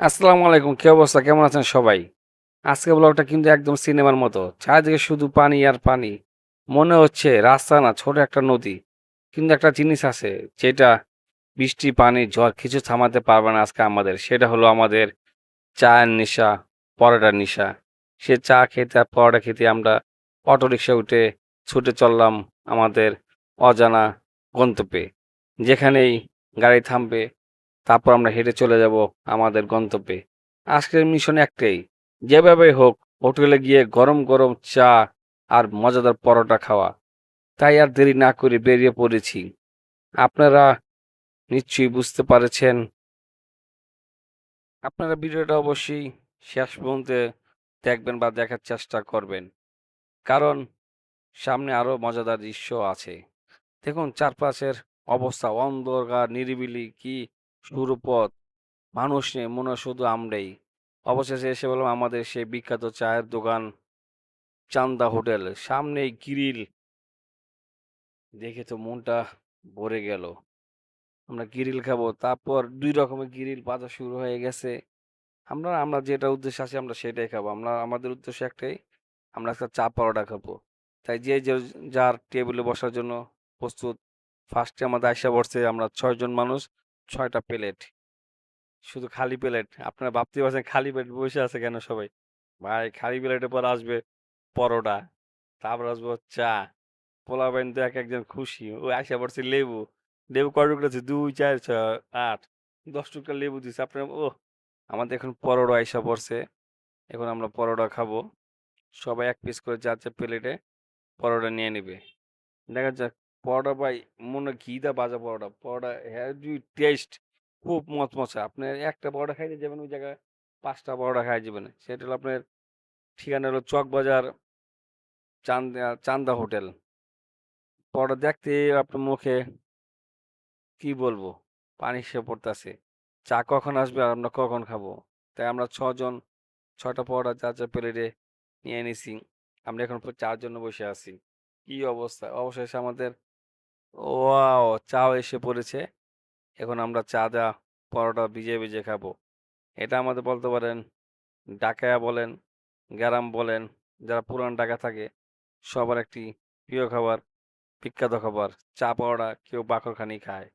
আসসালামু আলাইকুম। কি অবস্থা? কেমন আছেন সবাই? আজকের ব্লগটা কিন্তু একদম সিনেমার মতো। চারিদিকে শুধু পানি আর পানি। মনে হচ্ছে রাস্তা না, ছোট একটা নদী। কিন্তু একটা জিনিস আছে যেটা বৃষ্টি, পানি, ঝড় কিছু থামাতে পারবে না আজকে আমাদের। সেটা হলো আমাদের চায়ের নেশা, পরোটার নেশা। সে চা খেতে আর পরোটা খেতে আমরা অটোরিকশায় উঠে ছুটে চললাম আমাদের অজানা গন্তব্যে। যেখানেই গাড়ি থামবে তারপর আমরা হেঁটে চলে যাব আমাদের গন্তব্যে। আজকের মিশন একটাই, যেভাবে হোক হোটেলে গিয়ে গরম গরম চা আর মজাদার পরোটা খাওয়া। তাই আর দেরি না করে বেরিয়ে পড়েছি। আপনারা নিশ্চয়ই বুঝতে পারছেন। আপনারা ভিডিওটা অবশ্যই শেষ পর্যন্ত দেখবেন বা দেখার চেষ্টা করবেন, কারণ সামনে আরো মজাদার দৃশ্য আছে। দেখুন চারপাশের অবস্থা অন্ধকার, নিরিবিলি, কি সরু পথ, মানুষ নেই, মনে হয় শুধু আমরাই। অবশেষে এসে বললাম আমাদের সেই বিখ্যাত চায়ের দোকান চান্দা হোটেল। সামনেই গ্রিল, দেখে তো মনটা ভরে গেল। আমরা গ্রিল খাবো, তারপর ২ রকমের গ্রিল ভাজা শুরু হয়ে গেছে। আমরা আমরা যেটা উদ্দেশ্যে আসি আমরা সেটাই খাবো। আমাদের উদ্দেশ্য একটাই, আমরা আজকে চা পরোটা খাবো। তাই যে যার টেবিলে বসার জন্য প্রস্তুত। ফার্স্টে আমাদের আইসা পড়ছে আমরা ৬ জন মানুষ, ৬ টা প্লেট। শুধু খালি প্লেট। আপনারা ভাবতেই পারছেন খালি পেট বসে আছে কেন সবাই? ভাই খালি প্লেটের পর আসবে পরোটা, তারপর আসবে চা। পোলাপাইন তো একেকজন খুশি। ও আইসা পড়ছে লেবু। লেবু কয় টুকরা আছে? ২, ৪, ৬, ৮, ১০ টুকরা লেবু দিছে। আপনার আমাদের এখন পরোটা আইসা পড়ছে। এখন আমরা পরোটা খাবো। সবাই ১ পিস করে যার, যার প্লেটে পরোটা নিয়ে নিবে। দেখা যাক। পরোটা ভাই মনে হয় ঘি দিয়ে ভাজা পরোটা। পরোটা হেভি টেস্ট, খুব মচমচে। আপনি একটা পরোটা খাইতে যাবেন ওই জায়গায় ৫ টা পরোটা খাইয়া যাবেন। সেটা হলো আপনার ঠিকানা হলো চকবাজার চান্দা হোটেল। পরোটা দেখতেই আপনার মুখে কি বলবো? পানি এসে পড়তাছে। চা কখন আসবে আর আমরা কখন খাবো? তাই আমরা ৬ জন ৬ টা পরোটা যার, যার প্লেটে নিয়ে নিছি। আমরা এখন ৪ জন বসে আছি। কি অবস্থা! অবশেষে আমাদের ওয়াও! চাও এসে পড়েছে। এখন আমরা চা দেয়া পরোটা ভিজিয়ে, ভিজিয়ে খাবো। এটা আমাদের বলতে পারেন ডাকায়া বলেন, গ্যারাম বলেন, যারা পুরান ঢাকা থাকে সবার একটি প্রিয় খাবার, বিখ্যাত খাবার। চা পরোটা কেউ বাকরখানি খায়।